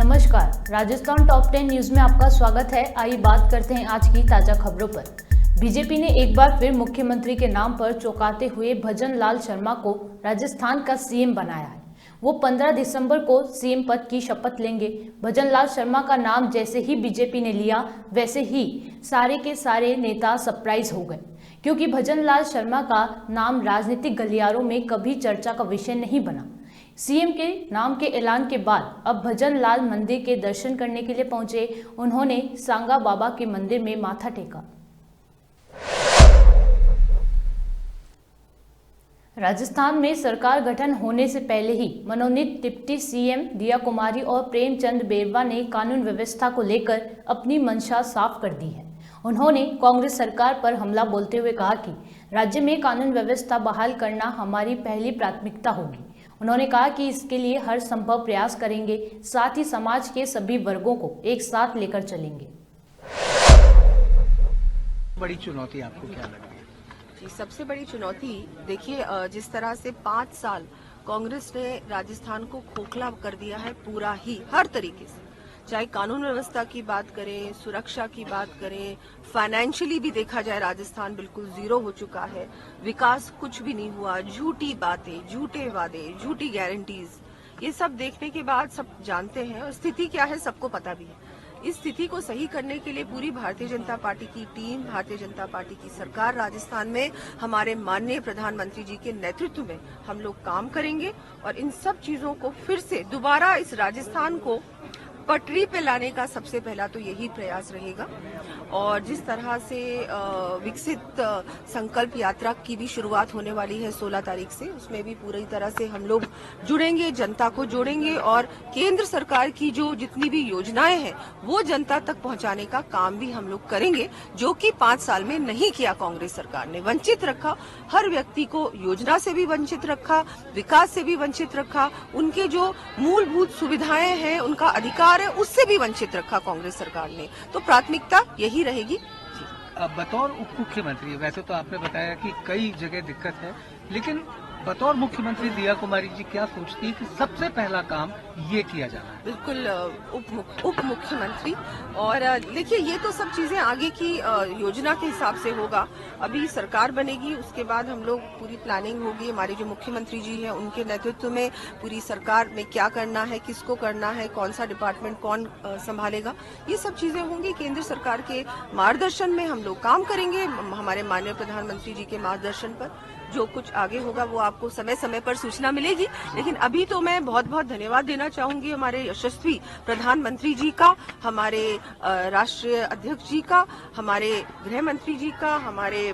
नमस्कार, Rajasthan top 10 news में आपका स्वागत है। आइए बात करते हैं आज की ताजा खबरों पर। बीजेपी ने एक बार फिर मुख्यमंत्री के नाम पर चौंकाते हुए भजन लाल शर्मा को राजस्थान का सीएम बनाया है। वो 15 दिसंबर को सीएम पद की शपथ लेंगे। भजन लाल शर्मा का नाम जैसे ही बीजेपी ने लिया, वैसे ही सारे के सारे नेता सरप्राइज हो गए, क्योंकि भजन लाल शर्मा का नाम राजनीतिक गलियारों में कभी चर्चा का विषय नहीं बना। सीएम के नाम के ऐलान के बाद अब भजन लाल मंदिर के दर्शन करने के लिए पहुंचे। उन्होंने सांगा बाबा के मंदिर में माथा टेका। राजस्थान में सरकार गठन होने से पहले ही मनोनीत डिप्टी सीएम दिया कुमारी और प्रेमचंद बेरवा ने कानून व्यवस्था को लेकर अपनी मंशा साफ कर दी है। उन्होंने कांग्रेस सरकार पर हमला बोलते हुए कहा कि राज्य में कानून व्यवस्था बहाल करना हमारी पहली प्राथमिकता होगी। उन्होंने कहा कि इसके लिए हर संभव प्रयास करेंगे, साथ ही समाज के सभी वर्गों को एक साथ लेकर चलेंगे। बड़ी चुनौती आपको क्या लग रही है? जी, सबसे बड़ी चुनौती देखिए, जिस तरह से 5 साल कांग्रेस ने राजस्थान को खोखला कर दिया है पूरा ही, हर तरीके से, चाहे कानून व्यवस्था की बात करें, सुरक्षा की बात करें, फाइनेंशियली भी देखा जाए राजस्थान बिल्कुल जीरो हो चुका है। विकास कुछ भी नहीं हुआ, झूठी बातें, झूठे वादे, झूठी गारंटीज, ये सब देखने के बाद सब जानते हैं और स्थिति क्या है सबको पता भी है। इस स्थिति को सही करने के लिए पूरी भारतीय जनता पार्टी की टीम, भारतीय जनता पार्टी की सरकार राजस्थान में हमारे माननीय प्रधानमंत्री जी के नेतृत्व में हम लोग काम करेंगे और इन सब चीजों को फिर से दोबारा इस राजस्थान को पटरी पे लाने का सबसे पहला तो यही प्रयास रहेगा। और जिस तरह से विकसित संकल्प यात्रा की भी शुरुआत होने वाली है 16 तारीख से, उसमें भी पूरी तरह से हम लोग जुड़ेंगे, जनता को जोड़ेंगे और केंद्र सरकार की जो जितनी भी योजनाएं हैं वो जनता तक पहुंचाने का काम भी हम लोग करेंगे, जो कि 5 साल में नहीं किया कांग्रेस सरकार ने। वंचित रखा, हर व्यक्ति को योजना से भी वंचित रखा, विकास से भी वंचित रखा, उनके जो मूलभूत सुविधाएं हैं, उनका अधिकार है, उससे भी वंचित रखा कांग्रेस सरकार ने। तो प्राथमिकता यही रहेगी। बतौर उप मुख्यमंत्री, वैसे तो आपने बताया कि कई जगह दिक्कत है, लेकिन बतौर मुख्यमंत्री दिया कुमारी जी क्या सोचती है कि सबसे पहला काम ये किया जाना है? बिल्कुल उप मुख्यमंत्री, और देखिए ये तो सब चीजें आगे की योजना के हिसाब से होगा। अभी सरकार बनेगी, उसके बाद हम लोग पूरी प्लानिंग होगी, हमारे जो मुख्यमंत्री जी हैं उनके नेतृत्व में पूरी सरकार में क्या करना है, किसको करना है, कौन सा डिपार्टमेंट कौन संभालेगा, ये सब चीजें होंगी। केंद्र सरकार के मार्गदर्शन में हम लोग काम करेंगे, हमारे माननीय प्रधानमंत्री जी के मार्गदर्शन पर। जो कुछ आगे होगा वो आपको समय समय पर सूचना मिलेगी। लेकिन अभी तो मैं बहुत बहुत धन्यवाद देना चाहूंगी हमारे यशस्वी प्रधानमंत्री जी का, हमारे राष्ट्रीय अध्यक्ष जी का, हमारे गृह मंत्री जी का, हमारे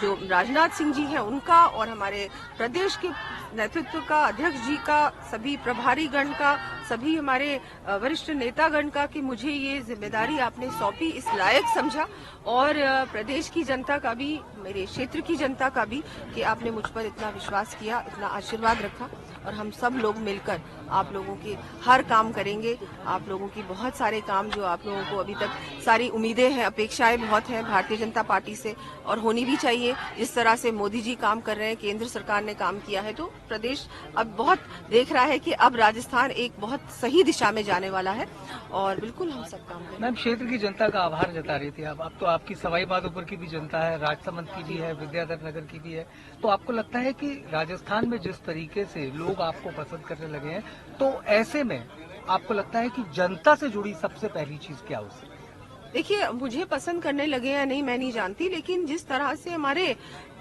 जो राजनाथ सिंह जी हैं उनका, और हमारे प्रदेश के नेतृत्व का, अध्यक्ष जी का, सभी प्रभारी गण का, सभी हमारे वरिष्ठ नेतागण का, कि मुझे ये जिम्मेदारी आपने सौंपी, इस लायक समझा, और प्रदेश की जनता का भी, मेरे क्षेत्र की जनता का भी, कि आपने मुझ पर इतना विश्वास किया, इतना आशीर्वाद रखा, और हम सब लोग मिलकर आप लोगों के हर काम करेंगे। आप लोगों की बहुत सारे काम जो आप लोगों को अभी तक सारी उम्मीदें हैं, अपेक्षाएं बहुत हैं भारतीय जनता पार्टी से, और होनी भी चाहिए। जिस तरह से मोदी जी काम कर रहे हैं, केंद्र सरकार ने काम किया है, तो प्रदेश अब बहुत देख रहा है कि अब राजस्थान एक बहुत सही दिशा में जाने वाला है, और बिल्कुल हम सब काम करेंगे। मैम, क्षेत्र की जनता का आभार जता रही थी अब तो आपकी सवाई माधोपुर की भी जनता है, राजसमंद की भी है, विद्याधर नगर की भी है, तो आपको लगता है कि राजस्थान में जिस तरीके से लोग आपको पसंद करने लगे हैं, तो ऐसे में आपको लगता है कि जनता से जुड़ी सबसे पहली चीज क्या हो सकती है? देखिए, मुझे पसंद करने लगे या नहीं मैं नहीं जानती, लेकिन जिस तरह से हमारे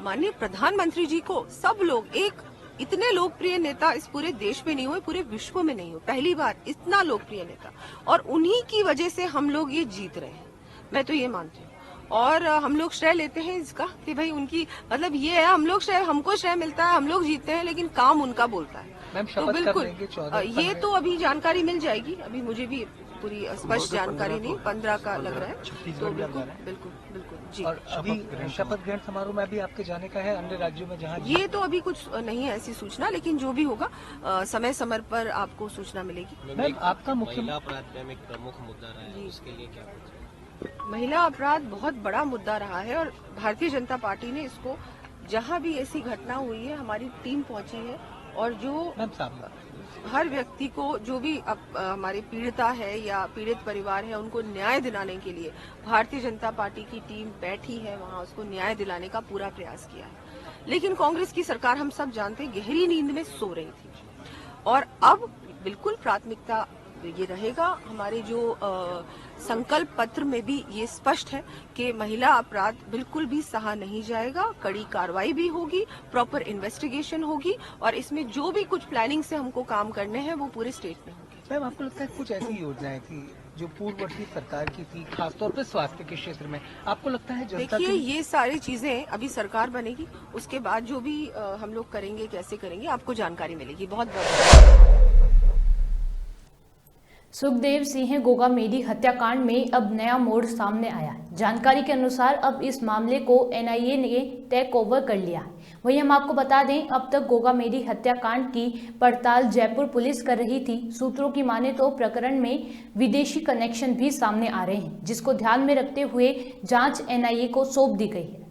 माननीय प्रधानमंत्री जी को सब लोग, एक इतने लोकप्रिय नेता इस पूरे देश में नहीं हुए, पूरे विश्व में नहीं हुए, पहली बार इतना लोकप्रिय नेता, और उन्हीं की वजह से हम लोग ये जीत रहे हैं, मैं तो ये मानती हूँ। और हम लोग श्रेय लेते हैं इसका कि भाई उनकी, मतलब ये है, हम लोग श्रेय, हमको श्रेय मिलता है, हम लोग जीतते हैं, लेकिन काम उनका बोलता है। तो बिल्कुल ये तो अभी जानकारी मिल जाएगी, अभी मुझे भी पूरी स्पष्ट जानकारी नहीं, 15 का लग रहा है, तो बिल्कुल बिल्कुल बिल्कुल जी। और अभी शपथ ग्रहण समारोह में भी आपके जाने का है अन्य राज्यों में जहाँ? ये तो अभी कुछ नहीं है ऐसी सूचना, लेकिन जो भी होगा समय समय पर आपको सूचना मिलेगी। मैम, आपका महिला अपराध में एक प्रमुख मुद्दा रहा है, उसके लिए क्या कुछ? महिला अपराध बहुत बड़ा मुद्दा रहा है, और भारतीय जनता पार्टी ने इसको, जहाँ भी ऐसी घटना हुई है, हमारी टीम पहुंची है, और जो हर व्यक्ति को जो भी हमारे पीड़िता है या पीड़ित परिवार है उनको न्याय दिलाने के लिए भारतीय जनता पार्टी की टीम बैठी है, वहां उसको न्याय दिलाने का पूरा प्रयास किया है। लेकिन कांग्रेस की सरकार हम सब जानते हैं गहरी नींद में सो रही थी और अब बिल्कुल प्राथमिकता ये रहेगा। हमारे जो संकल्प पत्र में भी ये स्पष्ट है कि महिला अपराध बिल्कुल भी सहा नहीं जाएगा, कड़ी कार्रवाई भी होगी, प्रॉपर इन्वेस्टिगेशन होगी और इसमें जो भी कुछ प्लानिंग से हमको काम करने हैं वो पूरे स्टेट में होंगे। मैम, आपको लगता है कुछ ऐसी योजनाएं थी जो पूर्ववर्ती सरकार की थी, खासतौर पर स्वास्थ्य के क्षेत्र में, आपको लगता है जनता देखिए ये सारी चीजें अभी सरकार बनेगी उसके बाद जो भी हम लोग करेंगे, कैसे करेंगे, आपको जानकारी मिलेगी। बहुत बहुत सुखदेव सिंह गोगामेडी हत्याकांड में अब नया मोड़ सामने आया है। जानकारी के अनुसार अब इस मामले को एनआईए ने टेक ओवर कर लिया है। वहीं हम आपको बता दें, अब तक गोगामेडी हत्याकांड की पड़ताल जयपुर पुलिस कर रही थी। सूत्रों की माने तो प्रकरण में विदेशी कनेक्शन भी सामने आ रहे हैं, जिसको ध्यान में रखते हुए जांच एनआईए को सौंप दी गई है।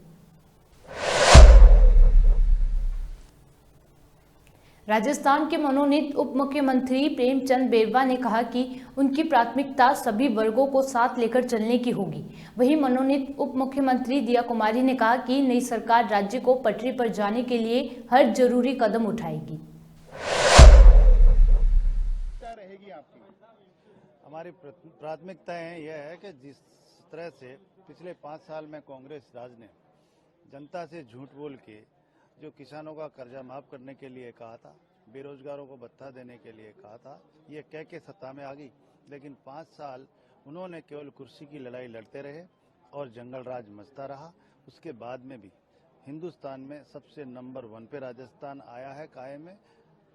राजस्थान के मनोनीत उप मुख्यमंत्री प्रेमचंद बेरवा ने कहा कि उनकी प्राथमिकता सभी वर्गों को साथ लेकर चलने की होगी। वहीं मनोनीत उप मुख्यमंत्री दिया कुमारी ने कहा कि नई सरकार राज्य को पटरी पर जाने के लिए हर जरूरी कदम उठाएगी। क्या रहेगी आपकी? हमारी प्राथमिकताएं यह है कि जिस तरह से पिछले 5 साल में कांग्रेस राज ने जनता से झूठ बोल के जो किसानों का कर्जा माफ करने के लिए कहा था, बेरोजगारों को भत्ता देने के लिए कहा था, ये कह के सत्ता में आ गई। लेकिन 5 साल उन्होंने केवल कुर्सी की लड़ाई लड़ते रहे और जंगल राज मचता रहा। उसके बाद में भी हिंदुस्तान में सबसे नंबर 1 पे राजस्थान आया है कायम में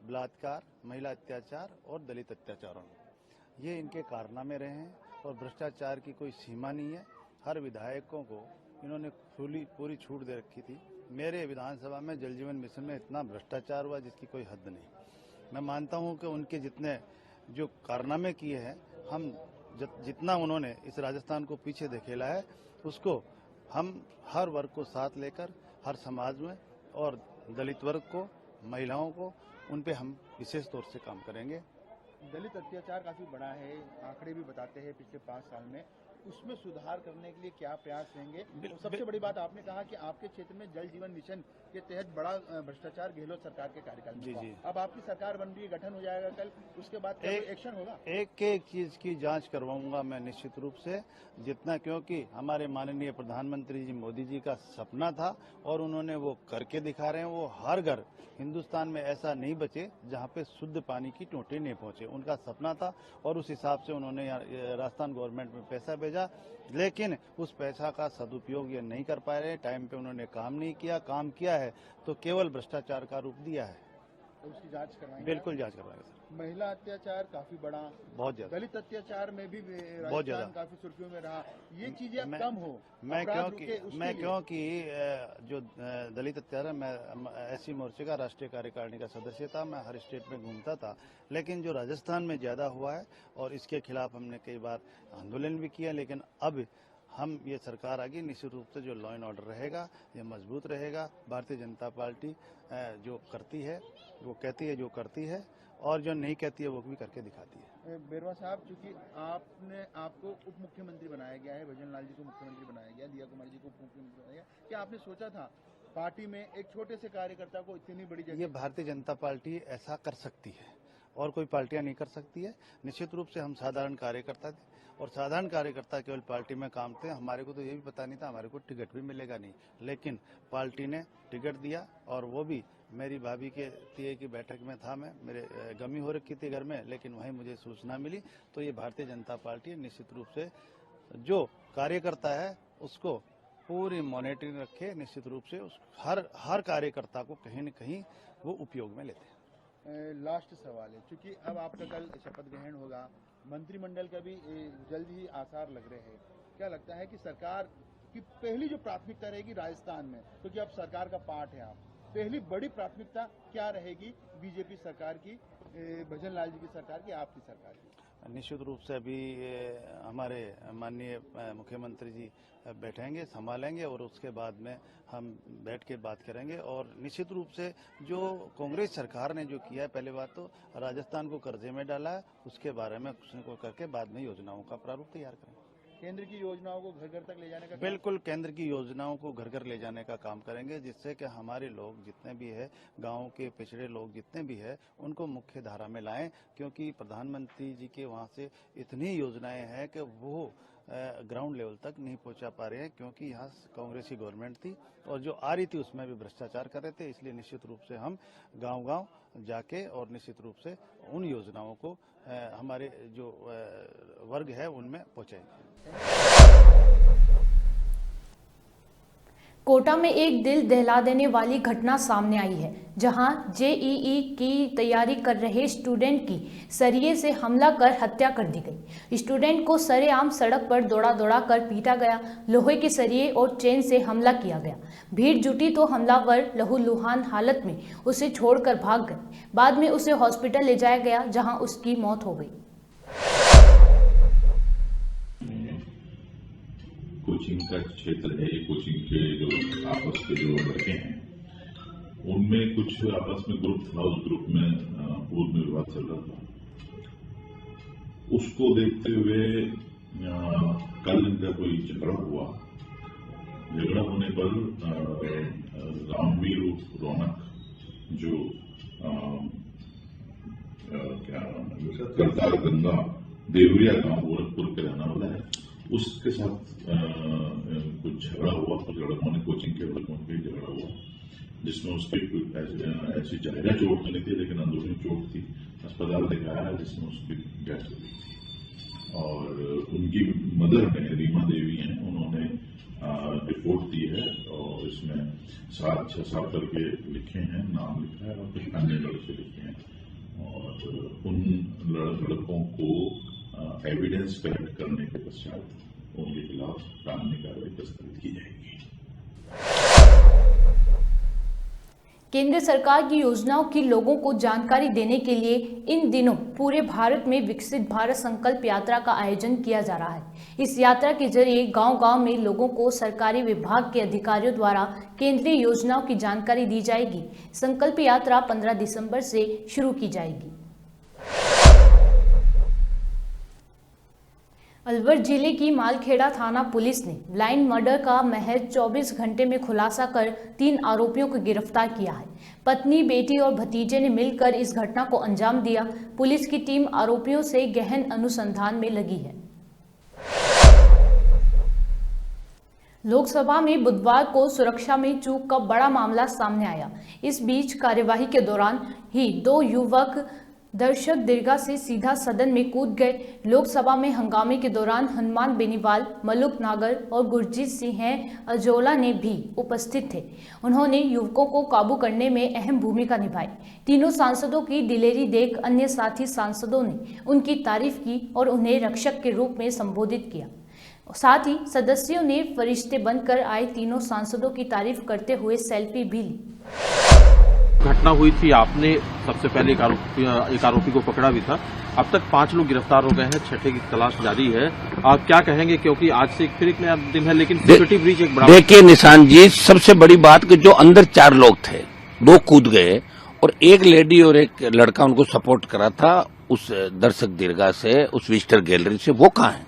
बलात्कार, महिला अत्याचार और दलित अत्याचारों में। ये इनके कारनामे रहे हैं और भ्रष्टाचार की कोई सीमा नहीं है। हर विधायकों को इन्होंने पूरी छूट दे रखी थी। मेरे विधानसभा में जल जीवन मिशन में इतना भ्रष्टाचार हुआ जिसकी कोई हद नहीं। मैं मानता हूं कि उनके जितने जो कारनामे किए हैं, हम जितना उन्होंने इस राजस्थान को पीछे धकेला है, उसको हम हर वर्ग को साथ लेकर हर समाज में और दलित वर्ग को, महिलाओं को, उन पे हम विशेष तौर से काम करेंगे। दलित अत्याचार काफी बड़ा है, आंकड़े भी बताते हैं पिछले 5 साल में, उसमें सुधार करने के लिए क्या प्रयास रहेंगे? और सबसे बड़ी बात आपने कहा कि आपके क्षेत्र में जल जीवन मिशन के तहत बड़ा भ्रष्टाचार गहलोत सरकार के कार्यकाल में जी। अब आपकी सरकार बन रही है, गठन हो जाएगा कल, उसके बाद एक्शन होगा? एक चीज की जांच करवाऊंगा मैं निश्चित रूप से, जितना, क्योंकि हमारे माननीय प्रधानमंत्री जी मोदी जी का सपना था और उन्होंने वो करके दिखा रहे हैं। वो हर घर हिंदुस्तान में ऐसा नहीं बचे जहां पे शुद्ध पानी की टोटी नहीं पहुंचे। उनका सपना था और उस हिसाब से उन्होंने राजस्थान गवर्नमेंट में पैसा भेजा, लेकिन उस पैसा का सदुपयोग ये नहीं कर पा रहे। टाइम पे उन्होंने काम नहीं किया, काम किया है तो केवल भ्रष्टाचार का रूप दिया है। तो उसकी जांच करवाएंगे? बिल्कुल जांच करवाएंगे सर। महिला अत्याचार काफी बड़ा, बहुत ज्यादा, दलित अत्याचार में भी बहुत ज्यादा काफी सुर्खियों में रहा। ये चीजें अब कम हो, मैं क्योंकि जो दलित अत्याचार, मैं एससी मोर्चे का राष्ट्रीय कार्यकारिणी का सदस्य था, मैं हर स्टेट में घूमता था, लेकिन जो राजस्थान में ज्यादा हुआ है और इसके खिलाफ हमने कई बार आंदोलन भी किया। लेकिन अब हम ये सरकार आ गई, निश्चित रूप से जो लॉ एंड ऑर्डर रहेगा ये मजबूत रहेगा। भारतीय जनता पार्टी जो करती है वो कहती है, जो करती है, और जो नहीं कहती है वो भी करके दिखाती है। बेरवा साहब, चूंकि आपको उप मुख्यमंत्री बनाया गया है, भजन लाल जी को मुख्यमंत्री बनाया गया, दिया कुमारी जी को उप मुख्यमंत्री बनाया गया, क्या आपने सोचा था पार्टी में एक छोटे से कार्यकर्ता को इतनी बड़ी जगह? ये भारतीय जनता पार्टी ऐसा कर सकती है और कोई पार्टियां नहीं कर सकती है। निश्चित रूप से हम साधारण कार्यकर्ता थे और साधारण कार्यकर्ता केवल पार्टी में काम थे। हमारे को तो ये भी पता नहीं था हमारे को टिकट भी मिलेगा नहीं, लेकिन पार्टी ने टिकट दिया और वो भी मेरी भाभी के टीए की बैठक में था। मैं, मेरे गमी हो रखी थी घर में, लेकिन वहीं मुझे सूचना मिली। तो ये भारतीय जनता पार्टी निश्चित रूप से जो कार्यकर्ता है उसको पूरी मॉनिटरिंग रखे, निश्चित रूप से उस हर कार्यकर्ता को कहीं न कहीं वो उपयोग में लेते हैं। लास्ट सवाल है, क्योंकि अब आपका कल शपथ ग्रहण होगा, मंत्रिमंडल का भी जल्द ही आसार लग रहे हैं, क्या लगता है कि सरकार की पहली जो प्राथमिकता रहेगी राजस्थान में, क्योंकि अब सरकार का पार्ट है आप, पहली बड़ी प्राथमिकता क्या रहेगी बीजेपी सरकार की भजन लाल जी की सरकार की, आपकी सरकार की? निश्चित रूप से अभी हमारे माननीय मुख्यमंत्री जी बैठेंगे, संभालेंगे और उसके बाद में हम बैठ के बात करेंगे। और निश्चित रूप से जो कांग्रेस सरकार ने जो किया है, पहले बात तो राजस्थान को कर्जे में डाला है, उसके बारे में कुछ न कुछ करके बाद में योजनाओं का प्रारूप तैयार करेंगे। केंद्र की योजनाओं को घर घर तक ले जाने का बिल्कुल, केंद्र की योजनाओं को घर घर ले जाने का काम करेंगे, जिससे कि हमारे लोग जितने भी है, गांव के पिछड़े लोग जितने भी है, उनको मुख्य धारा में लाएं, क्योंकि प्रधानमंत्री जी के वहां से इतनी योजनाएं हैं कि वो ग्राउंड लेवल तक नहीं पहुंचा पा रहे हैं, क्योंकि यहाँ कांग्रेस की गवर्नमेंट थी और जो आ रही थी उसमें भी भ्रष्टाचार कर रहे थे। इसलिए निश्चित रूप से हम गांव-गांव जाके और निश्चित रूप से उन योजनाओं को हमारे जो वर्ग है उनमें पहुंचाएंगे। कोटा में एक दिल दहला देने वाली घटना सामने आई है, जहां जेईई की तैयारी कर रहे स्टूडेंट की सरिये से हमला कर हत्या कर दी गई। स्टूडेंट को सरेआम सड़क पर दौड़ा दौड़ा कर पीटा गया, लोहे के सरिये और चेन से हमला किया गया। भीड़ जुटी तो हमलावर लहूलुहान हालत में उसे छोड़कर भाग गए। बाद में उसे हॉस्पिटल ले जाया गया, जहां उसकी मौत हो गई। कोचिंग का क्षेत्र है, ये कोचिंग के जो आपस के जो लड़के हैं उनमें कुछ आपस में ग्रुप था, उस ग्रुप में पूर्व में विवाद चल रहा था। उसको देखते हुए कल इनका कोई झगड़ा हुआ। झगड़ा होने पर रामवीर रौनक जो क्या करतार गंगा देवरिया गांव गोरखपुर के रहने वाला है, उसके साथ कुछ झगड़ा हुआ। कुछ लड़कों ने, कोचिंग के लड़कों के झगड़ा हुआ, जिसमें उसकी ऐसी जाहिरा चोट तो नहीं थी, लेकिन अंदरूनी चोट थी। अस्पताल दिखाया है, जिसमें उसकी डेथ हुई। और उनकी मदर है, रीमा देवी हैं, उन्होंने रिपोर्ट दी है और इसमें 7-6 करके लिखे हैं, नाम लिखा है और कुछ अन्य लड़के लिखे हैं। और उन लड़कों को एविडेंस कलेक्ट करने के पश्चात उनके खिलाफ कानूनी कार्रवाई प्रस्तावित की जाएगी। केंद्र सरकार की योजनाओं की लोगों को जानकारी देने के लिए इन दिनों पूरे भारत में विकसित भारत संकल्प यात्रा का आयोजन किया जा रहा है। इस यात्रा के जरिए गांव-गांव में लोगों को सरकारी विभाग के अधिकारियों द्वारा केंद्रीय योजनाओं की जानकारी दी जाएगी। संकल्प यात्रा 15 दिसंबर से शुरू की जाएगी। अलवर जिले की मालखेड़ा थाना पुलिस ने ब्लाइंड मर्डर का महज 24 घंटे में खुलासा कर 3 आरोपियों को गिरफ्तार किया है। पत्नी, बेटी और भतीजे ने मिलकर इस घटना को अंजाम दिया। पुलिस की टीम आरोपियों से गहन अनुसंधान में लगी है। लोकसभा में बुधवार को सुरक्षा में चूक का बड़ा मामला सामने आया। इस बीच कार्यवाही के दौरान ही 2 युवक दर्शक दीर्घा से सीधा सदन में कूद गए। लोकसभा में हंगामे के दौरान हनुमान बेनीवाल, मलुक नागर और गुरजीत सिंह अजोला ने भी उपस्थित थे। उन्होंने युवकों को काबू करने में अहम भूमिका निभाई। तीनों सांसदों की दिलेरी देख अन्य साथी सांसदों ने उनकी तारीफ की और उन्हें रक्षक के रूप में संबोधित किया। साथ ही सदस्यों ने फरिश्ते बनकर आए तीनों सांसदों की तारीफ करते हुए सेल्फी भी ली। घटना हुई थी, आपने सबसे पहले एक आरोपी को पकड़ा भी था। अब तक 5 लोग गिरफ्तार हो गए हैं, 6ठे की तलाश जारी है। आप क्या कहेंगे, क्योंकि आज से फिर एक नया दिन है, लेकिन सिक्योरिटी ब्रीच एक बड़ा। देखिए निशान जी, सबसे बड़ी बात कि जो अंदर 4 लोग थे, 2 कूद गए और एक लेडी और एक लड़का उनको सपोर्ट करा था उस दर्शक दीर्घा से, उस विजिटर गैलरी से। वो कहाँ है?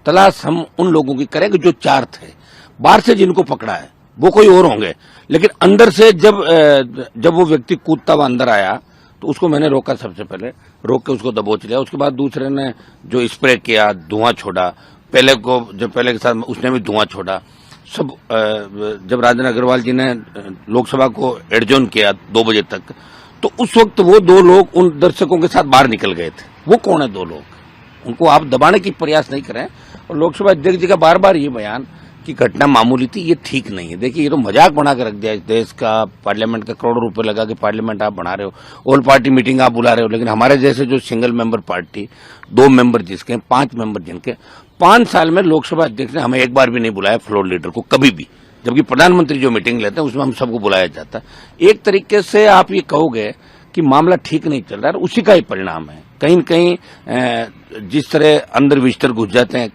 तलाश हम उन लोगों की करेंगे जो 4 थे। बाहर से जिनको पकड़ा है वो कोई और होंगे, लेकिन अंदर से जब वो व्यक्ति कूदता हुआ अंदर आया तो उसको मैंने रोका। सबसे पहले रोक के उसको दबोच लिया। उसके बाद दूसरे ने जो स्प्रे किया, धुआं छोड़ा, पहले के साथ उसने भी धुआं छोड़ा। सब जब राजन अग्रवाल जी ने लोकसभा को एडजॉर्न किया 2 बजे तक, तो उस वक्त वो 2 लोग उन दर्शकों के साथ बाहर निकल गए थे। वो कौन है 2 लोग? उनको आप दबाने की प्रयास नहीं करें। और लोकसभा अध्यक्ष जी का बार बार ये बयान कि घटना मामूली थी, ये ठीक नहीं है। देखिए, ये तो मजाक बना के रख दिया इस देश का। पार्लियामेंट का करोड़ों रुपए लगा के पार्लियामेंट आप बना रहे हो, ऑल पार्टी मीटिंग आप बुला रहे हो, लेकिन हमारे जैसे जो सिंगल मेंबर पार्टी, 2 मेंबर जिसके, 5 मेंबर जिनके, 5 साल में लोकसभा अध्यक्ष ने हमें एक बार भी नहीं बुलाया, फ्लोर लीडर को कभी भी। जबकि प्रधानमंत्री जो मीटिंग लेते हैं उसमें हम सबको बुलाया जाता है। एक तरीके से आप ये कहोगे कि मामला ठीक नहीं चल रहा है, उसी का ही परिणाम है। कहीं न कहीं जिस तरह अंदर विजिटर घुस जाते हैं,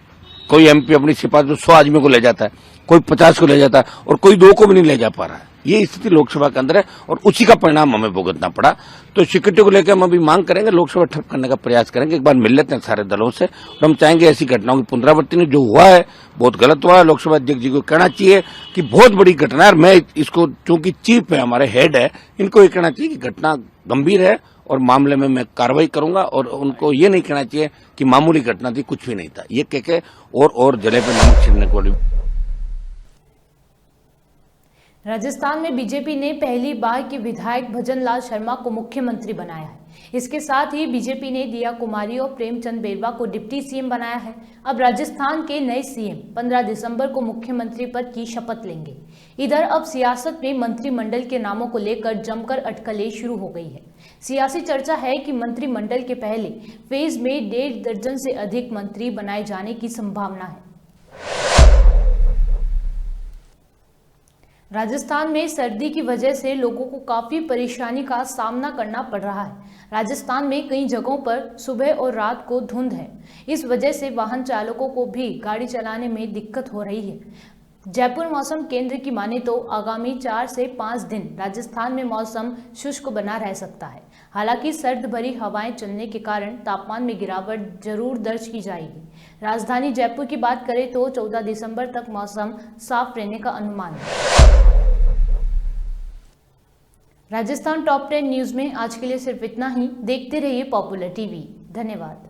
कोई एमपी अपनी सिफारिश में 100 आदमियों को ले जाता है, कोई 50 को ले जाता है और कोई 2 को भी नहीं ले जा पा रहा है। ये स्थिति लोकसभा के अंदर है और उसी का परिणाम हमें भुगतना पड़ा। तो सिक्योरिटी को लेकर हम अभी मांग करेंगे, लोकसभा ठप करने का प्रयास करेंगे। एक बार मिल लेते हैं सारे दलों से और हम चाहेंगे ऐसी घटनाओं की पुनरावृत्ति नहीं। जो हुआ है बहुत गलत हुआ है। लोकसभा अध्यक्ष जी को कहना चाहिए कि बहुत बड़ी घटना है। मैं इसको, चूंकि चीफ है, हमारे हेड है, इनको ये कहना चाहिए कि घटना गंभीर है और मामले में मैं कार्रवाई करूंगा। और उनको ये नहीं कहना चाहिए कि मामूली घटना थी, कुछ भी नहीं था। ये कह के और जले पे नमक छिड़कने को। राजस्थान में बीजेपी ने पहली बार के विधायक भजन लाल शर्मा को मुख्यमंत्री बनाया है। इसके साथ ही बीजेपी ने दिया कुमारी और प्रेमचंद बेरवा को डिप्टी सीएम बनाया है। अब राजस्थान के नए सीएम 15 दिसंबर को मुख्यमंत्री पद की शपथ लेंगे। इधर अब सियासत में मंत्रिमंडल के नामों को लेकर जमकर अटकलें शुरू हो गई है। सियासी चर्चा है कि मंत्रिमंडल के पहले फेज में 1.5 दर्जन से अधिक मंत्री बनाए जाने की संभावना है। राजस्थान में सर्दी की वजह से लोगों को काफी परेशानी का सामना करना पड़ रहा है। राजस्थान में कई जगहों पर सुबह और रात को धुंध है। इस वजह से वाहन चालकों को भी गाड़ी चलाने में दिक्कत हो रही है। जयपुर मौसम केंद्र की माने तो आगामी 4 से 5 दिन राजस्थान में मौसम शुष्क बना रह सकता है। हालांकि सर्द भरी हवाएं चलने के कारण तापमान में गिरावट जरूर दर्ज की जाएगी। राजधानी जयपुर की बात करें तो 14 दिसंबर तक मौसम साफ रहने का अनुमान है। राजस्थान टॉप 10 न्यूज में आज के लिए सिर्फ इतना ही। देखते रहिए पॉपुलर टीवी। धन्यवाद।